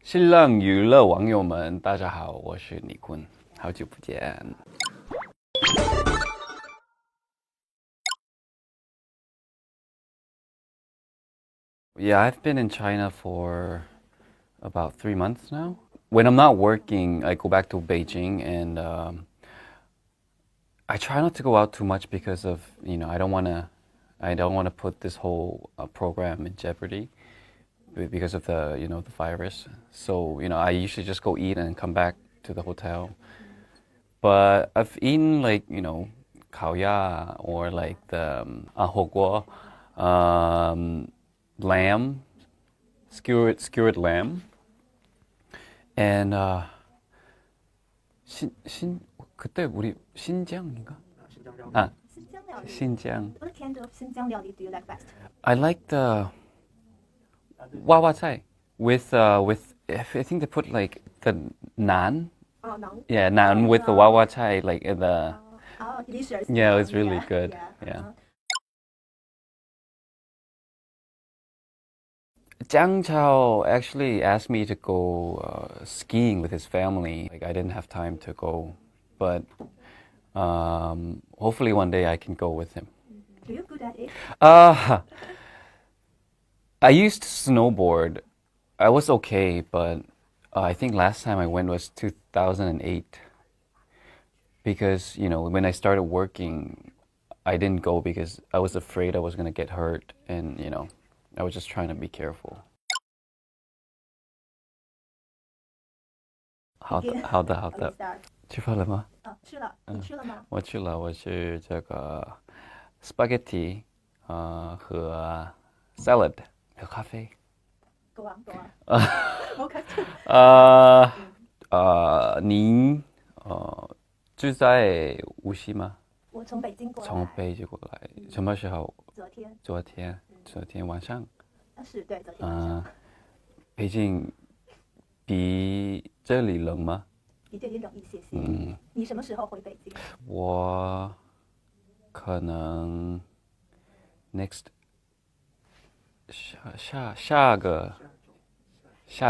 新浪娱乐网友们，大家好，我是尼坤，好久不见。Yeah, I've been in China for about 3 months now. When I'm not working, I go back to Beijing, and I try not to go out too much because of I don't want to put this whole program in jeopardy because of the virus. So I usually just go eat and come back to the hotel. But I've eaten like烤鸭or like the 火锅, lamb, skewered lamb, and 신 그때 우리 신장인가? 아, 신장. What kind of Xinjiang料理 do you like best? I like the wawa cai with I think they put like the naan. Oh, no. Yeah, naan with the wawa cai like in the. Oh, delicious. Yeah, it's really good. Yeah. Jiang Chao actually asked me to go skiing with his family. Like I didn't have time to go, but hopefully one day I can go with him. Do you good at it? I used to snowboard. I was okay, but I think last time I went was 2008. Because when I started working, I didn't go because I was afraid I was gonna get hurt, and I was just trying to be careful. 好的，吃饭了吗？吃了，你吃了吗？我吃了，我是这个 spaghetti 和 salad 和咖啡。Go on. OK. 您住在无锡吗？我从北京过来。从北京过来，什么时候？昨天。昨天晚上。是对，昨天晚上。北京比这里冷吗？比这里冷一些些。你什么时候回北京？我可能 next 下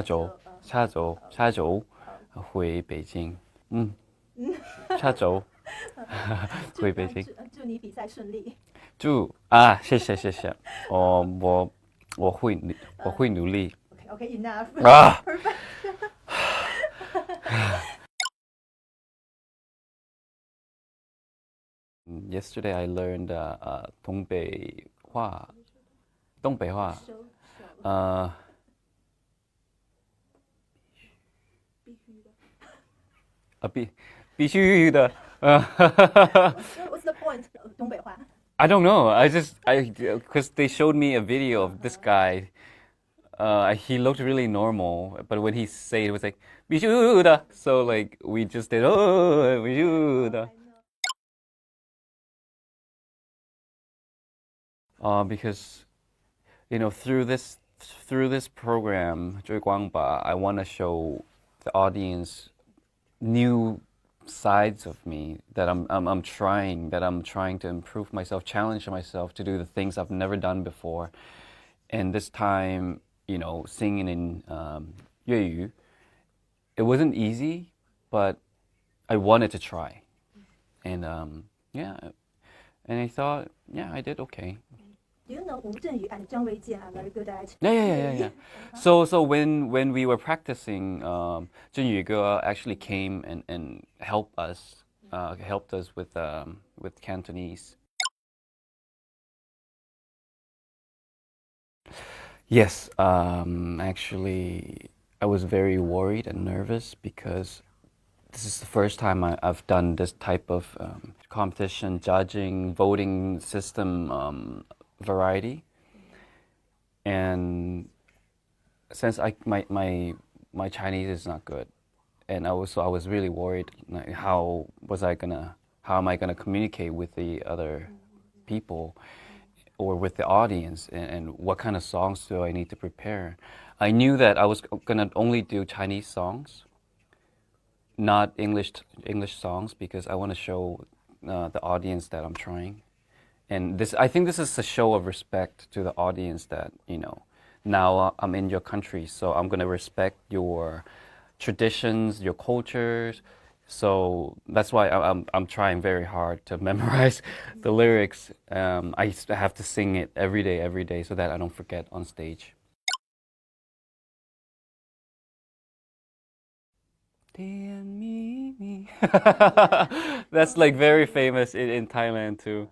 周回北京。下周回北京。祝你比赛顺利。谢谢。我会努力。Okay, enough. Perfect. Yesterday I learned 东北话。必须的。What's the point? 东北话。I don't know. Because they showed me a video of this guy. He looked really normal, but when he said it was like 必须的, so like we just did 必须的. Because through this program 追光吧, I want to show the audience new sides of me that I'm trying to improve myself, challenge myself to do the things I've never done before. And this time, singing in 粤语, it wasn't easy, but I wanted to try. And and I thought, I did okay. Do you know Wu Zhenyu and Zhang Weijian are very good at? Yeah. So when we were practicing, Zhenyu Ge actually came and helped us with Cantonese. Yes, actually, I was very worried and nervous because this is the first time I've done this type of competition, judging, voting system variety. And since my Chinese is not good, and I was really worried, like, how am I gonna communicate with the other people or with the audience, and what kind of songs do I need to prepare? I knew that I was gonna only do Chinese songs, not English songs, because I want to show the audience that I'm trying. And I think this is a show of respect to the audience that now I'm in your country, so I'm gonna respect your traditions, your cultures. So that's why I'm trying very hard to memorize the lyrics. I used to have to sing it every day, so that I don't forget on stage. Tian mi mi. That's like very famous in Thailand too.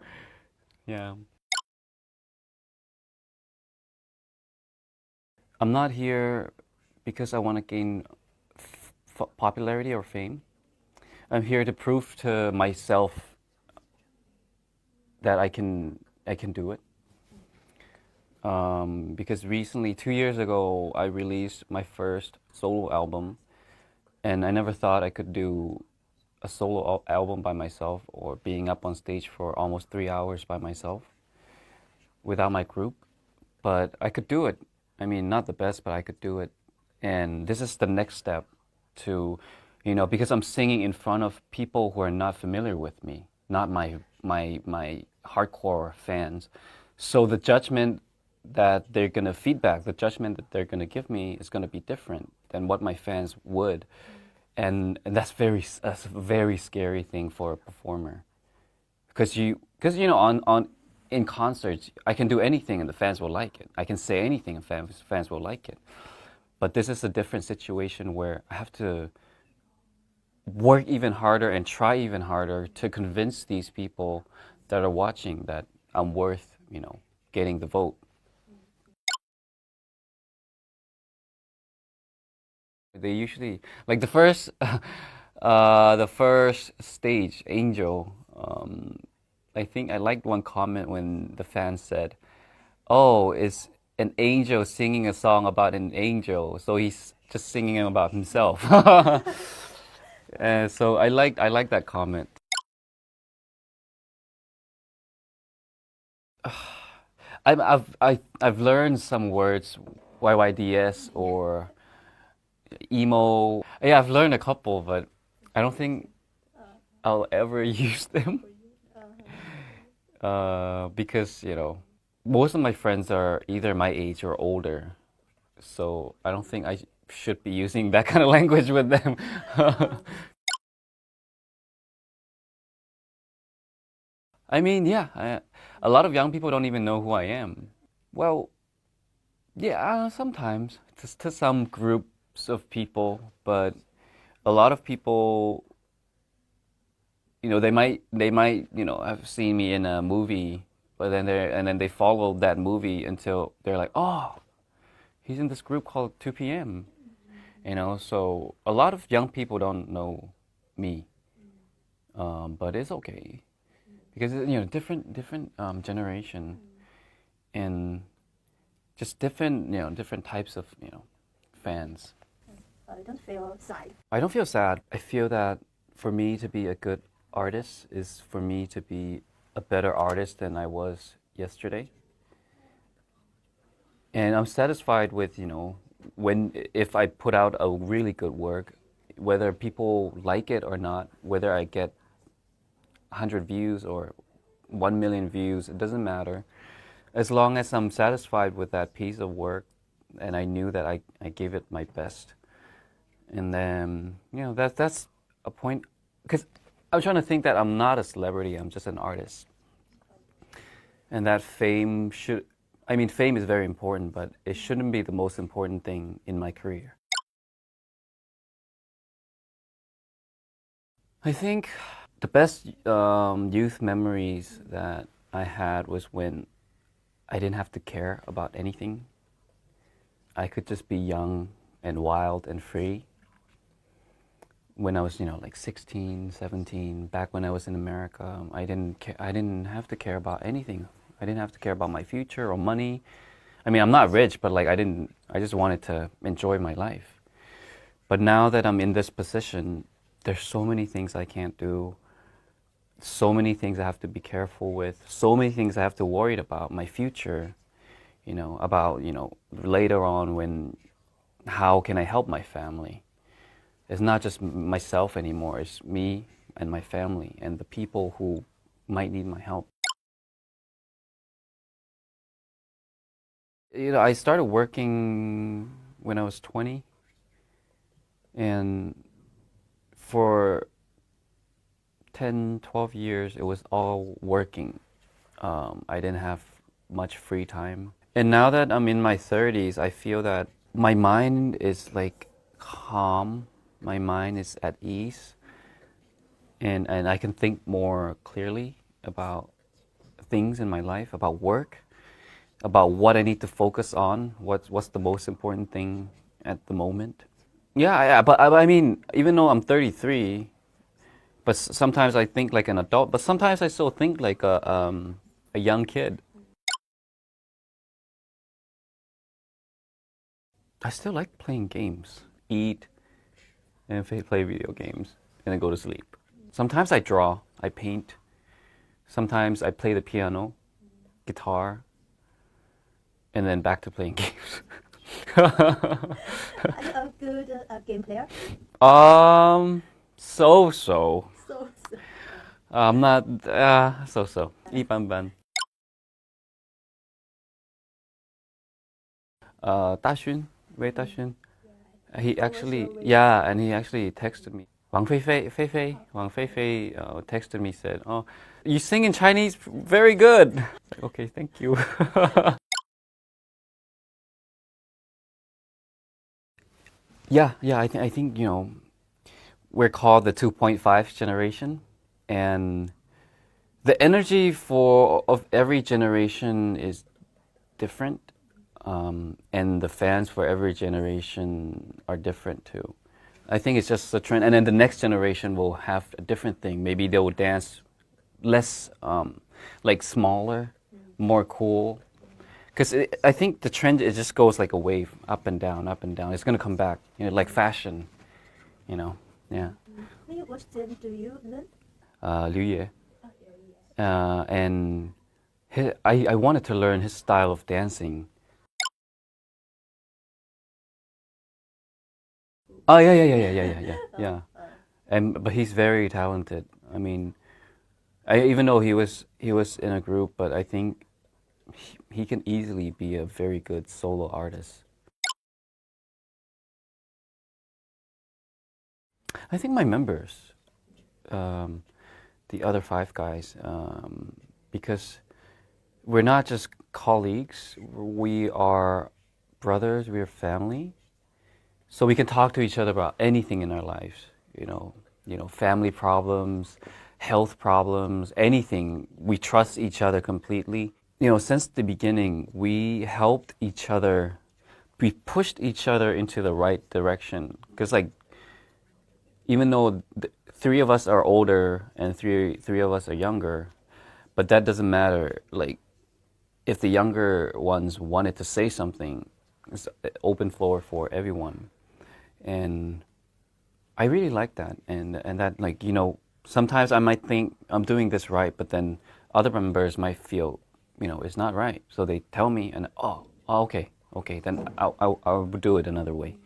Yeah. I'm not here because I want to gain popularity or fame. I'm here to prove to myself that I can do it. Because recently, 2 years ago, I released my first solo album, and I never thought I could do a solo album by myself or being up on stage for almost 3 hours by myself without my group. But I could do it. I mean, not the best, but I could do it. And this is the next step to, because I'm singing in front of people who are not familiar with me, not my hardcore fans. So the judgment that they're gonna feedback, the judgment that they're gonna give me is gonna be different than what my fans would, and that's a very scary thing for a performer, because on in concerts I can do anything and the fans will like it. I can say anything and fans will like it. But this is a different situation where I have to work even harder and try even harder to convince these people that are watching that I'm worth, getting the vote. They usually like the first stage, Angel. I think I liked one comment when the fans said, "Oh, is an angel singing a song about an angel?" So he's just singing about himself. And so I like that comment. I've learned some words, YYDS or emo. Yeah, I've learned a couple, but I don't think I'll ever use them. Because most of my friends are either my age or older, so I don't think I should be using that kind of language with them. I mean, yeah, a lot of young people don't even know who I am. Well, yeah, sometimes to some groups of people, but a lot of people, they might have seen me in a movie, but then they follow that movie until they're like, oh, he's in this group called 2 p.m. So a lot of young people don't know me, but it's okay because different generation and just different types of fans. You don't feel sad. I don't feel sad. I feel that for me to be a good artist is for me to be a better artist than I was yesterday. And I'm satisfied with, when if I put out a really good work, whether people like it or not, whether I get 100 views or 1 million views, it doesn't matter. As long as I'm satisfied with that piece of work and I knew that I gave it my best. And then, that's a point. Because I'm trying to think that I'm not a celebrity, I'm just an artist. And that fame is very important, but it shouldn't be the most important thing in my career. I think the best youth memories that I had was when I didn't have to care about anything. I could just be young and wild and free. When I was, like 16, 17, back when I was in America, I didn't have to care about anything. I didn't have to care about my future or money. I mean, I'm not rich, but like I just wanted to enjoy my life. But now that I'm in this position, there's so many things I can't do, so many things I have to be careful with, so many things I have to worry about my future, about, later on when, how can I help my family? It's not just myself anymore, it's me and my family and the people who might need my help. I started working when I was 20, and for 10, 12 years, it was all working. I didn't have much free time. And now that I'm in my 30s, I feel that my mind is like calm, my mind is at ease, and I can think more clearly about things in my life, about work, about what I need to focus on, what's the most important thing at the moment. Yeah, but I mean, even though I'm 33, but sometimes I think like an adult, but sometimes I still think like a young kid. I still like playing games, eat, and play video games, and then go to sleep. Sometimes I draw, I paint. Sometimes I play the piano, guitar, and then back to playing games. Are you a good game player? So. So. I'm not, so. 一般般. Dashun, Wei Dashun. He actually, yeah, and he actually texted me. Wang Feifei texted me, said, "Oh, you sing in Chinese very good." Like, okay, thank you. Yeah, I think we're called the 2.5 generation, and the energy of every generation is different, and the fans for every generation are different too. I think it's just a trend, and then the next generation will have a different thing. Maybe they will dance less, like smaller, more cool. Because I think the trend it just goes like a wave, up and down, up and down. It's gonna come back, like fashion, you know. Yeah. What dance do you learn? Liu Ye. And I wanted to learn his style of dancing. Oh yeah. But he's very talented. I mean, even though he was in a group, but I think he can easily be a very good solo artist. I think my members, um, the other five guys, because we're not just colleagues, we are brothers, we are family. So we can talk to each other about anything in our lives, family problems, health problems, anything. We trust each other completely. Since the beginning, we helped each other. We pushed each other into the right direction. Because, like, even though three of us are older and three of us are younger, but that doesn't matter. Like, if the younger ones wanted to say something, it's open floor for everyone. And I really like that, and that, like, sometimes I might think I'm doing this right, but then other members might feel, it's not right. So they tell me, and okay, then I'll do it another way,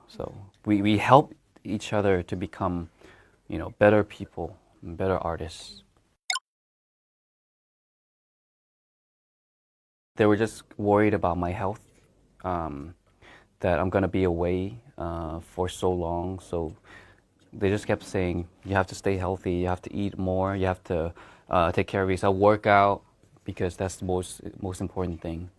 So we help each other to become, better people, better artists. They were just worried about my health, that I'm gonna be away for so long, so they just kept saying, you have to stay healthy, you have to eat more, you have to take care of yourself, work out, because that's the most important thing.